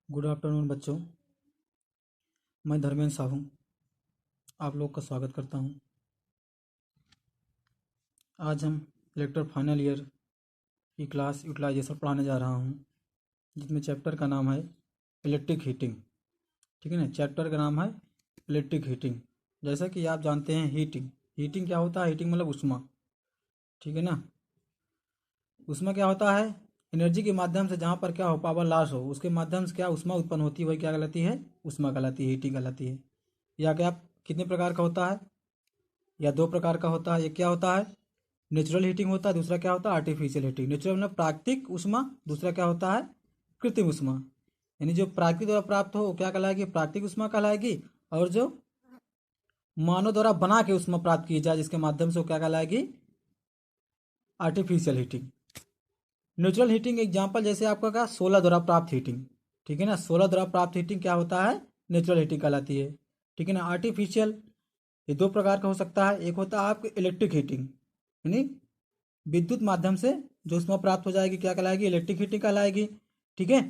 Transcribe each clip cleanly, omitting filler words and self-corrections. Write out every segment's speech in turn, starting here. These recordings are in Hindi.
गुड आफ्टरनून बच्चों। मैं धर्मेंद्र साहू आप लोग का स्वागत करता हूं। आज हम इलेक्ट्रो फाइनल ईयर की क्लास यूटिलाइजेशन पढ़ाने जा रहा हूं, जिसमें चैप्टर का नाम है इलेक्ट्रिक हीटिंग। ठीक है ना, चैप्टर का नाम है इलेक्ट्रिक हीटिंग। जैसा कि आप जानते हैं, हीटिंग क्या होता है? हीटिंग मतलब उष्मा। ठीक है ना, उष्मा क्या होता है? एनर्जी के माध्यम से जहाँ पर क्या हो, पावर लॉस हो, उसके माध्यम से क्या उष्मा उत्पन्न होती है, वही क्या कहलाती है? उष्मा कहलाती है, हीटिंग कहलाती है। या क्या कितने प्रकार का होता है? या दो प्रकार का होता है। एक क्या होता है? नेचुरल हीटिंग होता है, दूसरा क्या होता है? Artificial heating. नेचुरल मतलब प्राकृतिक उष्मा, दूसरा क्या होता है? कृत्रिम उष्मा। यानी जो प्राकृतिक द्वारा प्राप्त हो वो क्या कहलाएगी? प्राकृतिक उष्मा कहलाएगी। और जो मानव द्वारा बना के उष्मा प्राप्त की जाए, जिसके माध्यम से वो क्या कहलाएगी? Artificial heating. Natural heating example जैसे आपका क्या, सोलर द्वारा प्राप्त हीटिंग। ठीक है ना, सोलर द्वारा प्राप्त हीटिंग क्या होता है? नेचुरल हीटिंग कहलाती है। ठीक है ना। आर्टिफिशियल ये दो प्रकार का हो सकता है। एक होता है आपके इलेक्ट्रिक हीटिंग, यानी विद्युत माध्यम से जो उष्मा प्राप्त हो जाएगी, क्या कहलाएगी? इलेक्ट्रिक हीटिंग कहलाएगी। ठीक है।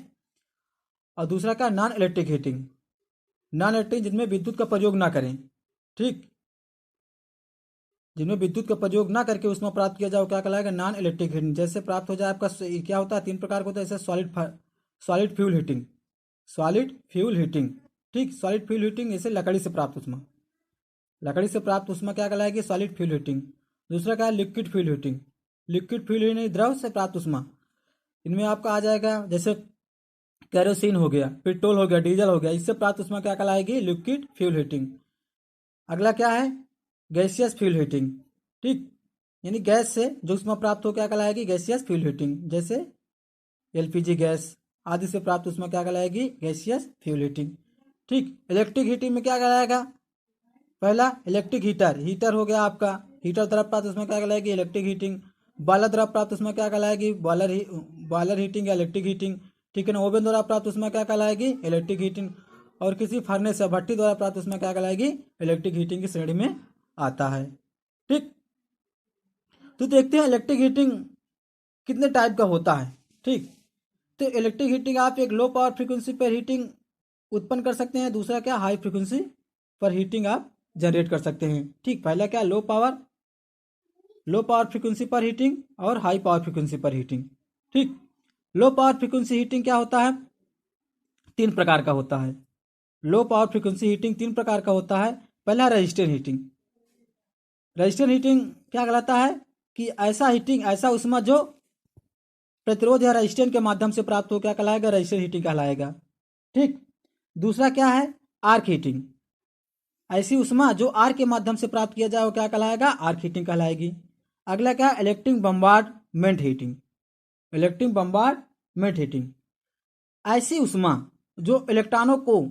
और दूसरा क्या? Non electric heating. Non electric जिनमें विद्युत का प्रयोग ना करें। ठीक, जिनमें विद्युत का प्रयोग ना करके उष्मा प्राप्त किया जाए, वो क्या कहलाएगा? Non electric heating. जैसे प्राप्त हो जाए आपका क्या होता है? तीन प्रकार का होता है। जैसे solid fuel heating, solid fuel heating. ठीक, सॉलिड फ्यूल हीटिंग जैसे लकड़ी से प्राप्त उष्मा, लकड़ी से प्राप्त उष्मा क्या कहलाएगी? Solid fuel heating. दूसरा क्या है? Liquid fuel heating. Liquid fuel heating द्रव से प्राप्त उष्मा। इनमें आपका आ जाएगा जैसे कैरोसिन हो गया, पेट्रोल हो गया, डीजल हो गया, इससे प्राप्त उष्मा क्या कहलाएगी? Liquid fuel heating. अगला क्या है? Gaseous fuel heating. ठीक, यानी गैस से जो उष्मा प्राप्त हो, क्या कहलाएगी? Gaseous fuel heating. जैसे एलपीजी गैस आदि से प्राप्त उष्मा क्या कहलाएगी? Gaseous fuel heating. ठीक, इलेक्ट्रिक हीटिंग में क्या कहलाएगा? पहला इलेक्ट्रिक हीटर, हीटर हो गया आपका। हीटर द्वारा प्राप्त उष्मा क्या कहलाएगी? Electric heating. बॉयलर द्वारा प्राप्त उष्मा क्या कहलाएगी? बॉयलर हीटिंग या इलेक्ट्रिक हीटिंग। ठीक है ना। ओवन द्वारा प्राप्त उष्मा क्या कहलाएगी? Electric heating. और किसी फर्नेस या भट्टी द्वारा प्राप्त उष्मा क्या कहलाएगी? इलेक्ट्रिक हीटिंग की श्रेणी में आता है। ठीक, तो देखते हैं इलेक्ट्रिक हीटिंग कितने टाइप का होता है। ठीक, तो इलेक्ट्रिक हीटिंग आप एक लो पावर फ्रीक्वेंसी पर हीटिंग उत्पन्न कर सकते हैं। दूसरा क्या? हाई फ्रीक्वेंसी पर हीटिंग आप जनरेट कर सकते हैं। ठीक, पहला क्या? लो पावर फ्रीक्वेंसी पर हीटिंग और हाई पावर फ्रीक्वेंसी पर हीटिंग। ठीक, लो पावर फ्रीक्वेंसी हीटिंग क्या होता है? तीन प्रकार का होता है। लो पावर फ्रीक्वेंसी हीटिंग तीन प्रकार का होता है। पहला रजिस्टर हीटिंग। रजिस्टर हीटिंग क्या कहलाता है? कि ऐसा हीटिंग, ऐसा उष्मा जो प्रतिरोध या रजिस्टेंस के माध्यम से प्राप्त हो, क्या कहलाएगा? रजिस्टर हीटिंग कहलाएगा। ठीक, दूसरा क्या है? Arc heating. ऐसी उष्मा जो आर्क के माध्यम से प्राप्त किया जाए, वो क्या कहलाएगा? आर्क हीटिंग कहलाएगी। अगला क्या है? Electric bombardment heating. Electric bombardment heating ऐसी उष्मा जो इलेक्ट्रॉनों को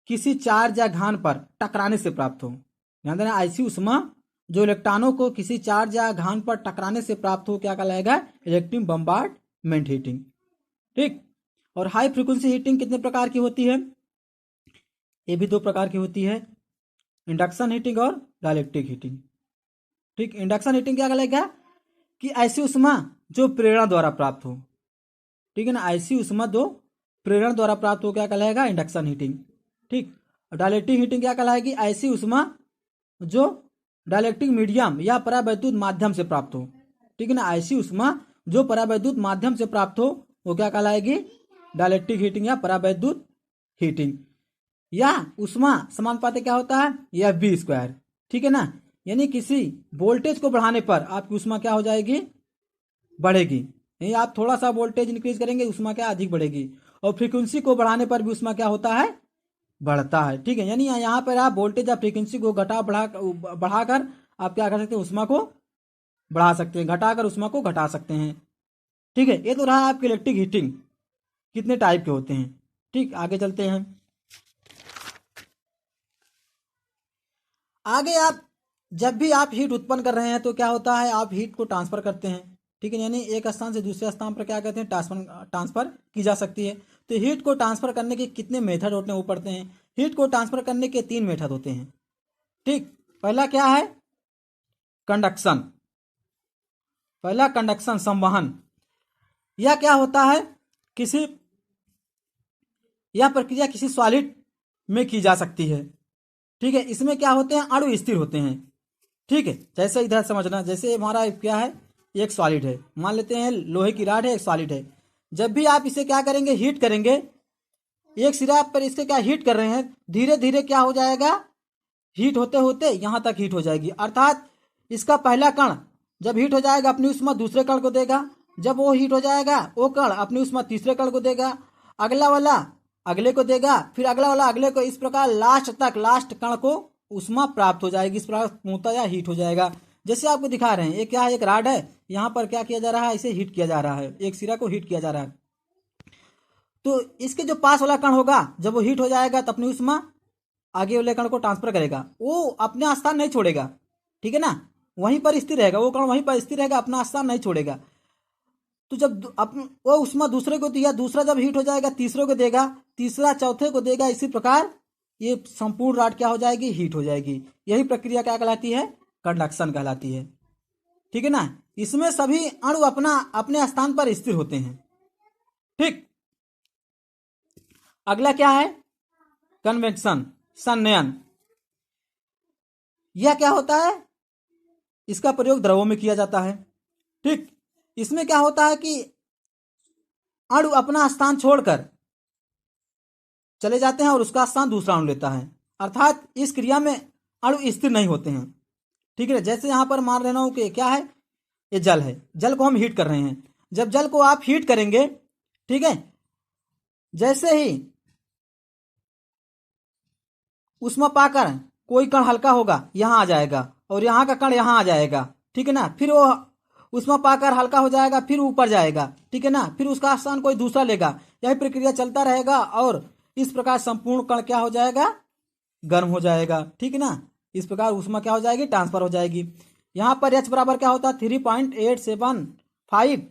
किसी चार्ज या घान पर टकराने से प्राप्त हो। ध्यान देना, ऐसी उष्मा जो इलेक्ट्रॉनों को किसी चार्ज या घान पर टकराने से प्राप्त हो, क्या कहलाएगा? Electric bombardment heating. ठीक, और हाई फ्रीक्वेंसी हीटिंग कितने प्रकार की होती है? ये भी दो प्रकार की होती है, इंडक्शन हीटिंग और डाइलेक्ट्रिक हीटिंग। ठीक, इंडक्शन हीटिंग क्या कहलाएगा? कि ऐसी उष्मा जो प्रेरणा द्वारा प्राप्त हो। ठीक है ना, ऐसी उष्मा जो प्रेरण द्वारा प्राप्त हो, क्या कहलाएगा? Induction heating. ठीक, डाइलेक्ट्रिक हीटिंग क्या कहलाएगी? ऐसी उष्मा जो डाइलेक्ट्रिक मीडियम या परावैद्युत माध्यम से प्राप्त हो। ठीक है ना, ऐसी उष्मा जो परावैद्युत माध्यम से प्राप्त हो, वो क्या कहलाएगी? डाइलेक्ट्रिक हीटिंग या परावैद्युत हीटिंग। या उष्मा समानुपाती क्या होता है? या बी स्क्वायर। ठीक है ना, यानी किसी वोल्टेज को बढ़ाने पर आपकी उष्मा क्या हो जाएगी? बढ़ेगी। नहीं, आप थोड़ा सा वोल्टेज इंक्रीज करेंगे, उष्मा क्या? अधिक बढ़ेगी। और फ्रीक्वेंसी को बढ़ाने पर भी उष्मा क्या होता है? बढ़ता है। ठीक है, यानी यहाँ पर आप वोल्टेज या फ्रीक्वेंसी को बढ़ाकर आप क्या कर सकते हैं? उष्मा को बढ़ा सकते हैं, घटाकर उष्मा को घटा सकते हैं। ठीक है, ये तो रहा आपकी इलेक्ट्रिक हीटिंग कितने टाइप के होते हैं। ठीक, आगे चलते हैं। आगे आप जब भी आप हीट उत्पन्न कर रहे हैं तो क्या होता है? आप हीट को ट्रांसफर करते हैं। ठीक है, यानी एक स्थान से दूसरे स्थान पर क्या कहते हैं? ट्रांसफर की जा सकती है। तो हीट को ट्रांसफर करने के कितने मेथड होते हैं वो पढ़ते हैं। हीट को ट्रांसफर करने के तीन मेथड होते हैं। ठीक, पहला क्या है? कंडक्शन। पहला कंडक्शन, संवहन। यह क्या होता है? किसी यह प्रक्रिया किसी सॉलिड में की जा सकती है। ठीक है, इसमें क्या होते हैं, अणु स्थिर होते हैं। ठीक है, जैसे इधर समझना, जैसे हमारा क्या है, एक सॉलिड है, मान लेते हैं लोहे की रॉड है, एक सॉलिड है। जब भी आप इसे क्या करेंगे, हीट करेंगे, एक सिरा पर इसके क्या हीट कर रहे हैं, धीरे धीरे क्या हो जाएगा, हीट होते होते यहां तक हीट हो जाएगी। अर्थात इसका पहला कण जब हीट हो जाएगा अपनी ऊष्मा दूसरे कण को देगा, जब वो हीट हो जाएगा वो कण अपनी ऊष्मा तीसरे कण को देगा, अगला वाला अगले को देगा, फिर अगला वाला अगले को, इस प्रकार लास्ट कण को ऊष्मा प्राप्त हो जाएगी। इस प्रकार पूर्णतः हीट हो जाएगा। जैसे आपको दिखा रहे हैं, ये क्या है, एक रॉड है, यहाँ पर क्या किया जा रहा है, इसे हीट किया जा रहा है, एक सिरा को हीट किया जा रहा है। तो इसके जो पास वाला कण होगा, जब वो हीट हो जाएगा तो अपनी ऊष्मा आगे वाले कण को ट्रांसफर करेगा, वो अपना स्थान नहीं छोड़ेगा। ठीक है ना, वहीं पर स्थिर रहेगा, वो कण वहीं पर स्थिर रहेगा, अपना स्थान नहीं छोड़ेगा। तो जब वो ऊष्मा दूसरे को दिया, दूसरा जब हीट हो जाएगा तीसरे को देगा, तीसरा चौथे को देगा, इसी प्रकार ये संपूर्ण रॉड क्या हो जाएगी, हीट हो जाएगी। यही प्रक्रिया क्या कहलाती है, कंडक्शन कहलाती है। ठीक है ना, इसमें सभी अणु अपना अपने स्थान पर स्थिर होते हैं। ठीक, अगला क्या है, कन्वेक्शन, संनयन। यह क्या होता है, इसका प्रयोग द्रवों में किया जाता है। ठीक, इसमें क्या होता है कि अणु अपना स्थान छोड़कर चले जाते हैं और उसका स्थान दूसरा अणु लेता है। अर्थात इस क्रिया में अणु स्थिर नहीं होते हैं। ठीक है, जैसे यहां पर मान लेना हो कि क्या है, ये जल है, जल को हम हीट कर रहे हैं। जब जल को आप हीट करेंगे, ठीक है, जैसे ही ऊष्मा पाकर कोई कण हल्का होगा यहां आ जाएगा, और यहां का कण यहां आ जाएगा। ठीक है ना, फिर वो ऊष्मा पाकर हल्का हो जाएगा, फिर ऊपर जाएगा। ठीक है ना, फिर उसका स्थान कोई दूसरा लेगा। यही प्रक्रिया चलता रहेगा और इस प्रकार संपूर्ण कण क्या हो जाएगा, गर्म हो जाएगा। ठीक है ना, इस प्रकार ऊष्मा क्या हो जाएगी, ट्रांसफर हो जाएगी। यहां पर एच बराबर क्या होता है, 3.875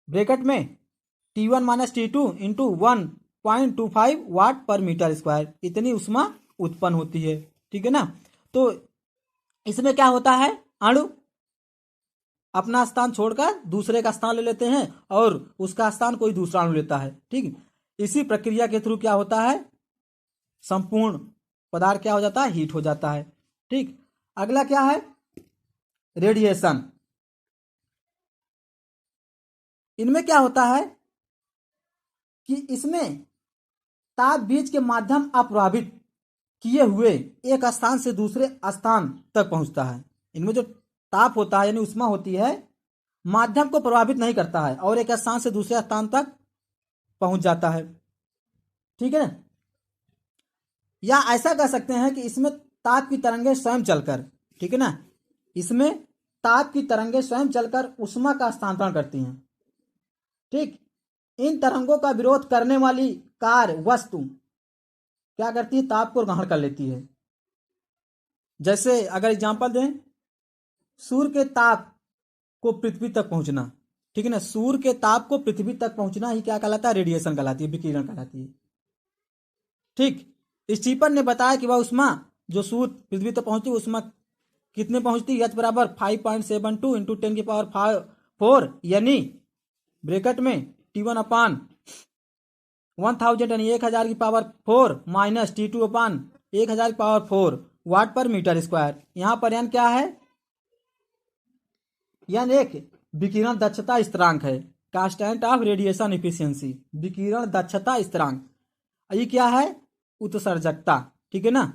ब्रैकेट में T1 माइनस T2 इंटू 1.25 वाट पर मीटर स्क्वायर, इतनी ऊष्मा उत्पन्न होती है। ठीक है ना, तो इसमें क्या होता है, अणु अपना स्थान छोड़कर दूसरे का स्थान ले लेते हैं और उसका स्थान कोई दूसरा अणु लेता है। ठीक, इसी प्रक्रिया के थ्रू क्या होता है, संपूर्ण पदार्थ क्या हो जाता है, हीट हो जाता है। ठीक, अगला क्या है, रेडिएशन। इनमें क्या होता है कि इसमें ताप बीज के माध्यम अप्रभावित किए हुए एक स्थान से दूसरे स्थान तक पहुंचता है। इनमें जो ताप होता है यानी ऊष्मा होती है, माध्यम को प्रभावित नहीं करता है और एक स्थान से दूसरे स्थान तक पहुंच जाता है। ठीक है, या ऐसा कह सकते हैं कि इसमें ताप की तरंगें स्वयं चलकर, ठीक है ना, इसमें ताप की तरंगें स्वयं चलकर ऊष्मा का स्थानांतरण करती हैं। ठीक, इन तरंगों का विरोध करने वाली कार्य वस्तु क्या करती है, ताप को ग्रहण कर लेती है। जैसे अगर एग्जांपल दें, सूर्य के ताप को पृथ्वी तक पहुंचना, ठीक है ना, सूर्य के ताप को पृथ्वी तक पहुंचना ही क्या कहलाता है, रेडिएशन कहलाती है, विकिरण कहलाती है। ठीक, स्टीफन ने बताया कि वह ऊष्मा जो सूर्य पृथ्वी तक पहुंचती, ऊष्मा कितने पहुंचती, एच बराबर 5.72 इंटू 10⁴ यानी ब्रैकेट में T1 अपान 1000 यानी 1000⁴ माइनस T2 अपान 1000⁴ वाट पर मीटर स्क्वायर। यहां पर यान क्या है, यान एक विकिरण दक्षता स्थिरांक है, कांस्टेंट ऑफ रेडिएशन इफिशियंसी, विकिरण दक्षता स्थिरांक। ये क्या है, उत्सर्जकता। ठीक है ना,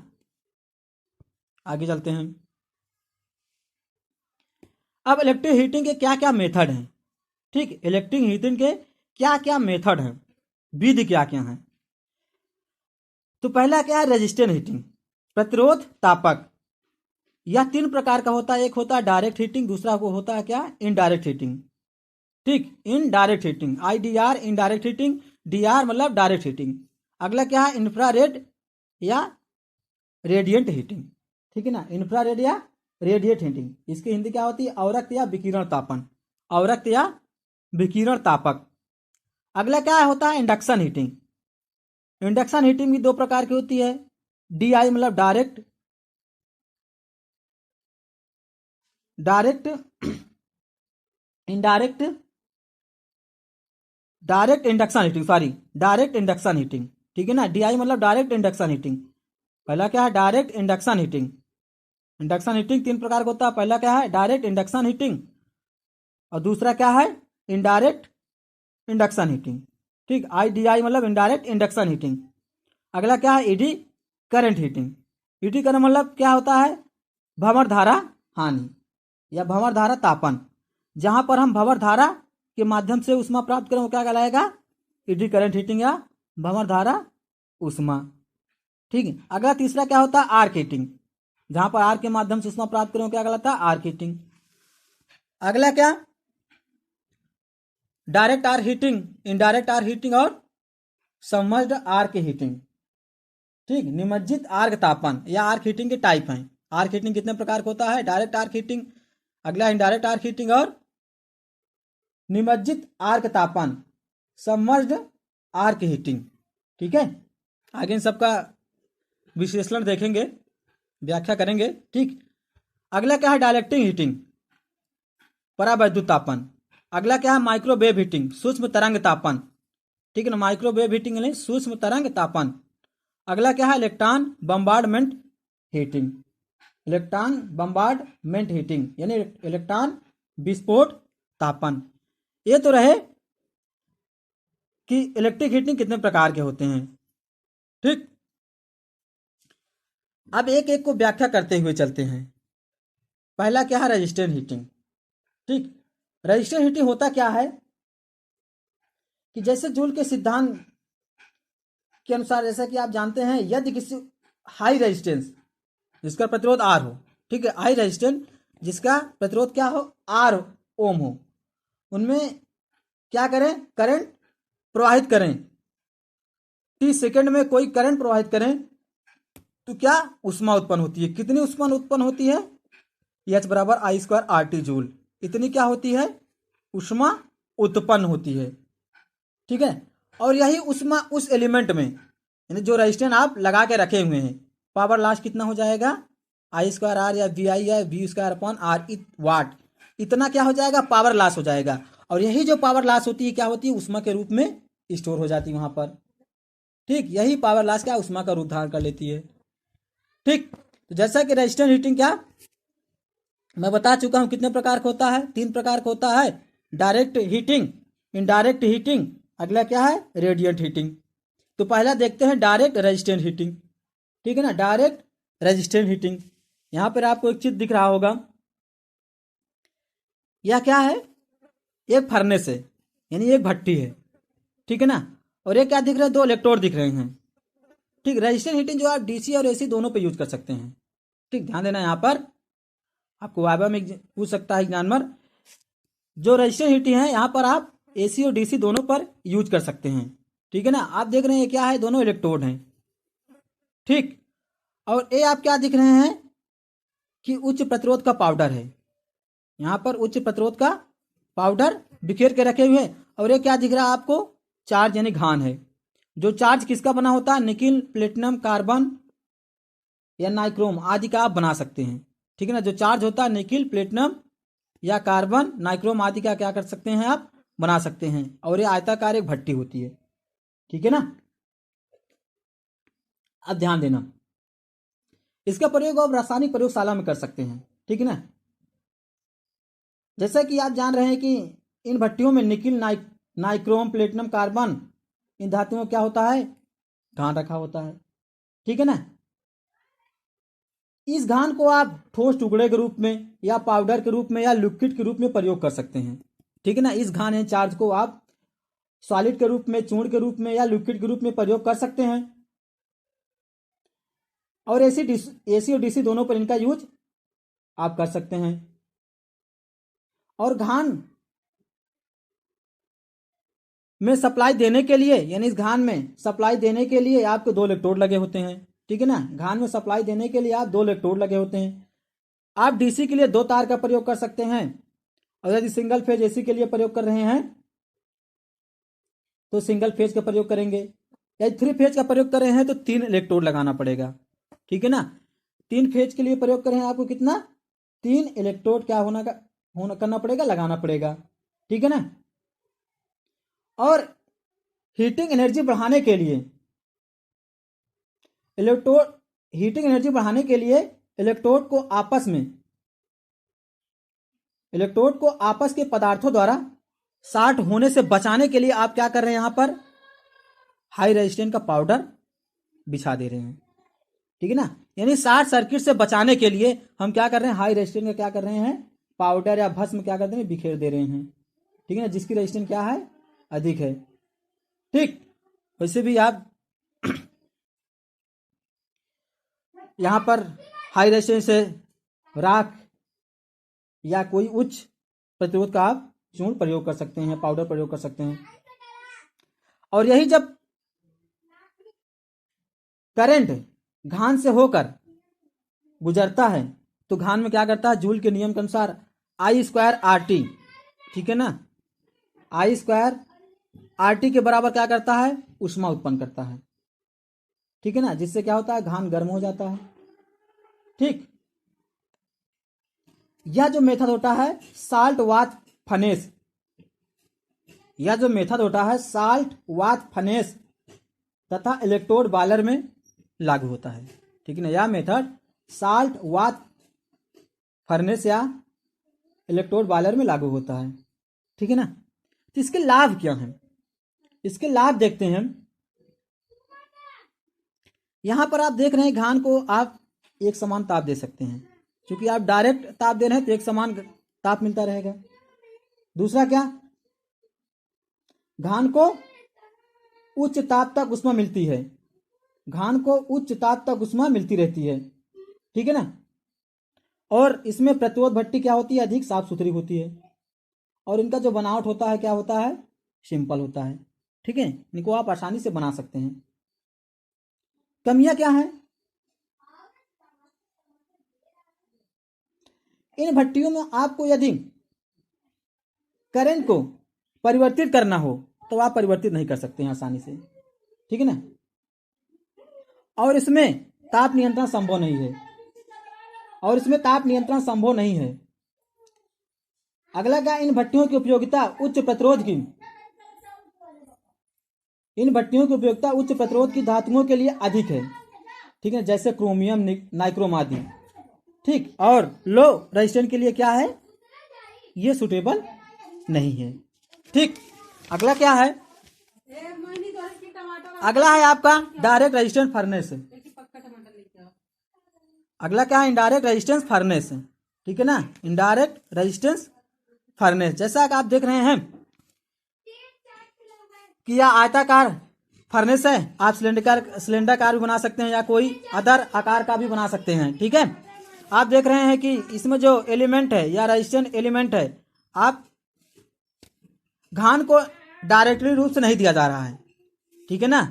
आगे चलते हैं। अब इलेक्ट्रिक हीटिंग के क्या क्या मेथड हैं। ठीक, इलेक्ट्रिक हीटिंग के क्या क्या मेथड हैं, विधि क्या क्या है। तो पहला क्या है, रेजिस्टेंट हीटिंग, प्रतिरोध तापक। यह तीन प्रकार का होता है, एक होता है डायरेक्ट हीटिंग, दूसरा को होता है क्या, इनडायरेक्ट हीटिंग। ठीक, indirect heating, IDR indirect heating, DR मतलब डायरेक्ट हीटिंग। अगला क्या है, इंफ्रारेड या रेडिएंट हीटिंग। ठीक है ना, इंफ्रारेड या रेडिएंट हीटिंग, इसकी हिंदी क्या होती है, अवरक्त या विकिरण तापन, अवरक्त या विकिरण तापक। अगला क्या होता है, इंडक्शन हीटिंग। इंडक्शन हीटिंग भी दो प्रकार की होती है, DI मतलब direct, direct, indirect direct induction heating, sorry direct induction heating, ठीक है ना। DI मतलब डायरेक्ट इंडक्शन हीटिंग। पहला क्या है, direct induction heating. Induction heating तीन प्रकार का होता है। पहला क्या है, डायरेक्ट इंडक्शन हीटिंग, और दूसरा क्या है, इनडायरेक्ट इंडक्शन हीटिंग। ठीक, IDI मतलब इनडायरेक्ट इंडक्शन हीटिंग। अगला क्या है, ED current heating. ED current मतलब क्या होता है, भंवर धारा हानि या भंवर धारा तापन। जहां पर हम भंवर धारा के माध्यम से ऊष्मा प्राप्त करें वो क्या कहलाएगा, ED करंट हीटिंग या भंवर धारा ऊष्मा। ठीक है। अगला तीसरा क्या होता है, आर्क हीटिंग। जहां पर आर्क के माध्यम से ऊष्मा प्राप्त करें वो क्या कहलाता है, आर्क हीटिंग। अगला क्या, direct arc heating, indirect arc heating और सबमर्ज्ड आर्क हीटिंग। ठीक, निमज्जित आर्क तापन या आर्क हीटिंग के टाइप हैं। आर्क हीटिंग कितने प्रकार का होता है, डायरेक्ट आर्क हीटिंग, अगला इनडायरेक्ट आर्क हीटिंग और निमज्जित आर्क तापन, सबमर्ज्ड आर्क हीटिंग। ठीक है, आगे इन सबका विश्लेषण देखेंगे, व्याख्या करेंगे। ठीक, अगला क्या है, डायलेक्ट्रिक हीटिंग, परावैद्युत तापन। अगला क्या है, माइक्रोवेव हीटिंग, सूक्ष्म तरंग तापन। ठीक है ना, माइक्रोवेव हीटिंग यानी सूक्ष्म तरंग तापन। अगला क्या है, electron bombardment heating, electron bombardment heating यानी इलेक्ट्रॉन विस्फोट तापन। ये तो रहे कि इलेक्ट्रिक हीटिंग कितने प्रकार के होते हैं। ठीक, अब एक एक को व्याख्या करते हुए चलते हैं। पहला क्या है, रेजिस्टेंट हीटिंग। ठीक, रेजिस्टेंट हीटिंग होता क्या है कि जैसे जूल के सिद्धांत के अनुसार, जैसा कि आप जानते हैं, यदि किसी हाई रेजिस्टेंस जिसका प्रतिरोध R हो, ठीक है, हाई रेजिस्टेंस जिसका प्रतिरोध क्या हो, R ओम हो, उनमें क्या करें, करंट प्रवाहित करें, 30 सेकंड में कोई करंट प्रवाहित करें तो क्या ऊष्मा उत्पन्न होती है। कितनी ऊष्मा उत्पन्न होती है, H बराबर I² RT जूल। इतनी क्या होती है, ऊष्मा उत्पन्न होती है। ठीक है, और यही ऊष्मा उस एलिमेंट में यानी जो रेजिस्टेंस आप लगा के रखे हुए हैं, पावर लॉस कितना हो जाएगा, I² R या VI या V²/R वाट, इतना क्या हो जाएगा, पावर लॉस हो जाएगा। और यही जो पावर लॉस होती है क्या होती है, ऊष्मा के रूप में स्टोर हो जाती है वहां पर। ठीक, यही पावर लॉस क्या ऊष्मा का रूप धारण कर लेती है। ठीक, तो जैसा कि रेजिस्टेंस हीटिंग क्या मैं बता चुका हूं कितने प्रकार का होता है, 3 प्रकार का होता है, डायरेक्ट हीटिंग, इनडायरेक्ट हीटिंग, अगला क्या है, रेडिएंट हीटिंग। तो पहला देखते हैं डायरेक्ट रेजिस्टेंट हीटिंग। ठीक है ना, डायरेक्ट रेजिस्टेंट हीटिंग। यहां पर आपको एक चीज दिख रहा होगा, यह क्या है, एक फर्नेस है यानी एक भट्टी है। ठीक है ना, और ये क्या दिख रहे हैं, 2 इलेक्ट्रोड दिख रहे हैं। ठीक, रेजिस्टेंट हीटिंग जो आप DC और AC दोनों पे यूज कर सकते हैं। ठीक, ध्यान देना, यहां पर आपको वाइवा में पूछ सकता है एग्जामिनर, जो रेजिस्टेंट हीटिंग है यहाँ पर आप AC और DC दोनों पर यूज कर सकते हैं। ठीक है ना, आप देख रहे हैं क्या है, दोनों इलेक्ट्रोड हैं। ठीक, और ये आप क्या दिख रहे हैं कि उच्च प्रतिरोध का पाउडर है, यहाँ पर उच्च प्रतिरोध का पाउडर बिखेर के रखे हुए हैं। और ये क्या दिख रहा है आपको, चार्ज यानी घान है। जो चार्ज किसका बना होता है, निकिल, प्लेटिनम, कार्बन या नाइक्रोम आदि का आप बना सकते हैं। ठीक है ना, जो चार्ज होता है निकिल, प्लेटिनम या कार्बन, नाइक्रोम आदि का क्या कर सकते हैं, आप बना सकते हैं। और ये आयताकार एक भट्टी होती है। ठीक है ना, अब ध्यान देना, इसका प्रयोग आप रासायनिक प्रयोगशाला में कर सकते हैं। ठीक है ना, जैसा कि आप जान रहे हैं कि इन भट्टियों में निकिल, नाइक्रोम, प्लेटिनम, कार्बन, इन धातुओं क्या होता है, घान रखा होता है। ठीक है ना, इस घान को आप ठोस टुकड़े के रूप में या पाउडर के रूप में या लिक्विड के रूप में प्रयोग कर सकते हैं। ठीक है ना, इस घान है चार्ज को आप सॉलिड के रूप में, चूर्ण के रूप में या लिक्विड के रूप में प्रयोग कर सकते हैं। और AC और DC दोनों पर इनका यूज आप कर सकते हैं। और घान में सप्लाई देने के लिए यानी इस घान में सप्लाई देने के लिए आपको 2 इलेक्ट्रोड लगे होते हैं। ठीक है ना, घान में सप्लाई देने के लिए आप 2 इलेक्ट्रोड लगे होते हैं। आप DC के लिए 2 तार का प्रयोग कर सकते हैं, और यदि सिंगल फेज AC के लिए प्रयोग कर रहे हैं तो सिंगल फेज का प्रयोग करेंगे। यदि 3 फेज का प्रयोग कर रहे हैं तो 3 इलेक्ट्रोड लगाना पड़ेगा। ठीक है ना, 3 फेज के लिए प्रयोग कर रहे हैं आपको कितना, 3 इलेक्ट्रोड क्या करना पड़ेगा, लगाना पड़ेगा। ठीक है ना, और हीटिंग एनर्जी बढ़ाने के लिए इलेक्ट्रोड हीटिंग एनर्जी बढ़ाने के लिए इलेक्ट्रोड को आपस के पदार्थों द्वारा शॉर्ट होने से बचाने के लिए आप क्या कर रहे हैं, यहां पर हाई रेजिस्टेंस का पाउडर बिछा दे रहे हैं। ठीक है ना, यानी शॉर्ट सर्किट से बचाने के लिए हम क्या कर रहे हैं, हाई रेजिस्टेंस का क्या कर रहे हैं, पाउडर या भस्म क्या करते हैं, बिखेर दे रहे हैं। ठीक है ना, जिसकी रेजिस्टेंस क्या है, अधिक है। ठीक, वैसे भी आप यहां पर हाई रेजिस्टेंस से राख या कोई उच्च प्रतिरोध का आप चूर्ण प्रयोग कर सकते हैं, पाउडर प्रयोग कर सकते हैं। और यही जब करंट घान से होकर गुजरता है तो घान में क्या करता है, जूल के नियम के अनुसार I²RT, ठीक है ना, I²RT के बराबर क्या करता है, ऊष्मा उत्पन्न करता है। ठीक है ना, जिससे क्या होता है, घान गर्म हो जाता है। ठीक, यह जो मेथड होता है साल्ट वाथ फनेस, यह जो मेथड होता है साल्ट वाथ फनेस तथा इलेक्ट्रोड बॉयलर में लागू होता है। ठीक है ना, यह मेथड साल्ट वाथ फर्नेस या इलेक्ट्रोड बॉयलर में लागू होता है। ठीक है ना, तो इसके लाभ क्या हैं, इसके लाभ देखते हैं। यहां पर आप देख रहे हैं घान को आप एक समान ताप दे सकते हैं, क्योंकि आप डायरेक्ट ताप दे रहे हैं तो एक समान ताप मिलता रहेगा। दूसरा क्या, घान को उच्च ताप तक ऊष्मा मिलती है, घान को उच्च ताप तक ऊष्मा मिलती रहती है। ठीक है ना, और इसमें प्रतिरोध भट्टी क्या होती है, अधिक साफ सुथरी होती है, और इनका जो बनावट होता है क्या होता है, सिंपल होता है। ठीक है, इनको आप आसानी से बना सकते हैं। कमियां क्या है, इन भट्टियों में आपको यदि करंट को परिवर्तित करना हो तो आप परिवर्तित नहीं कर सकते हैं आसानी से। ठीक है ना, और इसमें ताप नियंत्रण संभव नहीं है, और इसमें ताप नियंत्रण संभव नहीं है। अगला क्या, इन भट्टियों की उपयोगिता उच्च प्रतिरोध की, इन भट्टियों की उपयोगिता उच्च प्रतिरोध की धातुओं के लिए अधिक है। ठीक है, जैसे क्रोमियम, नाइक्रोम आदि। ठीक, और लो रेजिस्टेंस के लिए क्या है, ये सुटेबल नहीं है। ठीक, अगला क्या है, अगला है आपका डायरेक्ट रेजिस्टेंस फर्नेस। अगला क्या है, इनडायरेक्ट रेजिस्टेंस फर्नेस। ठीक है ना, इनडायरेक्ट रेजिस्टेंस फर्नेस, जैसा कि आप देख रहे हैं कि यह आयताकार फर्नेस है। आप सिलेंडरकार भी बना सकते हैं या कोई अदर आकार का भी बना सकते हैं। ठीक है, आप देख रहे हैं कि इसमें जो एलिमेंट है या रेजिस्टेंस एलिमेंट है, आप घान को डायरेक्टली रूप से नहीं दिया जा रहा है। ठीक है ना,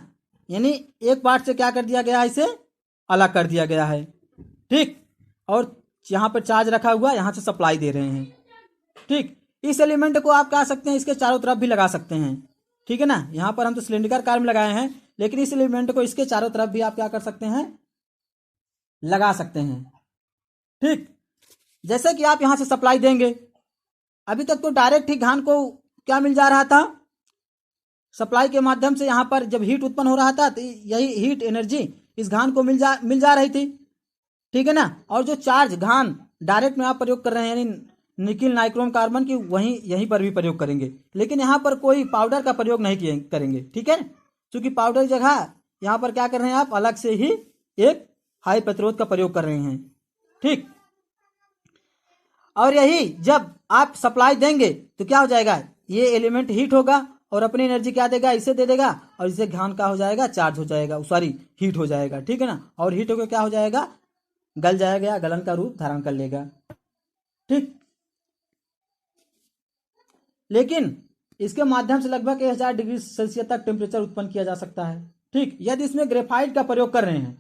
यानी एक पार्ट से क्या कर दिया गया है, इसे अलग कर दिया गया है। ठीक, और यहाँ पर चार्ज रखा हुआ, यहाँ से सप्लाई दे रहे हैं। ठीक, इस एलिमेंट को आप कह सकते हैं इसके चारों तरफ भी लगा सकते हैं। ठीक है ना, यहाँ पर हम तो सिलेंडर कार में लगाए हैं, लेकिन इस एलिमेंट को इसके चारों तरफ भी आप क्या कर सकते हैं, लगा सकते हैं। ठीक, जैसे कि आप यहाँ से सप्लाई देंगे, अभी तक तो डायरेक्ट ही घान को क्या मिल जा रहा था, सप्लाई के माध्यम से यहाँ पर जब हीट उत्पन्न हो रहा था तो यही हीट एनर्जी इस घान को मिल जा रही थी। ठीक है ना, और जो चार्ज घान डायरेक्ट में आप प्रयोग कर रहे हैं, यानी निकिल नाइक्रोम कार्बन की, वहीं यहीं पर भी प्रयोग करेंगे, लेकिन यहाँ पर कोई पाउडर का प्रयोग नहीं करेंगे। ठीक है, क्योंकि पाउडर जगह यहाँ पर क्या कर रहे हैं, आप अलग से ही एक हाई प्रतिरोध का प्रयोग कर रहे हैं। ठीक, और यही जब आप सप्लाई देंगे तो क्या हो जाएगा, ये एलिमेंट हीट होगा और अपनी एनर्जी क्या देगा, इसे दे देगा, और इसे घान का हो जाएगा, चार्ज हो जाएगा, सॉरी हीट हो जाएगा। ठीक है ना, और हीट होकर क्या हो जाएगा, गल जाएगा, गलन का रूप धारण कर लेगा। ठीक, लेकिन इसके माध्यम से लगभग 1000 डिग्री सेल्सियस तक टेम्परेचर उत्पन्न किया जा सकता है। ठीक, यदि इसमें ग्रेफाइट का प्रयोग कर रहे हैं,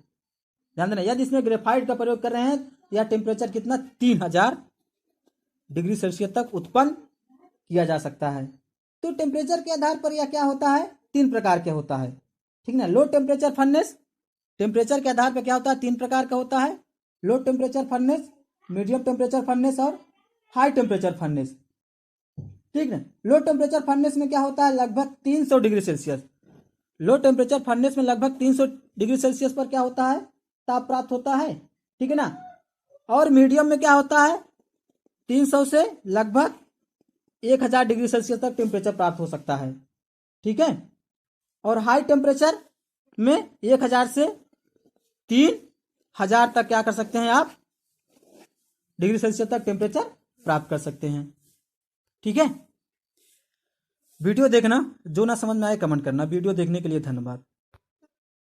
ध्यान देना, यदि इसमें ग्रेफाइट का प्रयोग कर रहे हैं, यह टेम्परेचर कितना, 3000 डिग्री सेल्सियस तक उत्पन्न किया जा सकता है। तो टेम्परेचर के आधार पर यह क्या होता है, 3 प्रकार के होता है। ठीक ना, लो टेम्परेचर फर्नेस, टेम्परेचर के आधार पर क्या होता है, 3 प्रकार का होता है, low temperature furnace, medium temperature furnace और हाई टेम्परेचर फर्नेस। ठीक ना। लो टेम्परेचर फर्नेस में क्या होता है, लगभग 300 degree Celsius. Low temperature furnace में लगभग 300 डिग्री सेल्सियस पर क्या होता है, ताप प्राप्त होता है, ठीक है ना। और मीडियम में क्या होता है, 300 से लगभग 1000 डिग्री सेल्सियस तक टेम्परेचर प्राप्त हो सकता है, ठीक है। और हाई टेम्परेचर में 1000 से 3000 तक क्या कर सकते हैं आप, डिग्री सेल्सियस तक टेम्परेचर प्राप्त कर सकते हैं, ठीक है। वीडियो देखना, जो ना समझ में आए कमेंट करना। वीडियो देखने के लिए धन्यवाद।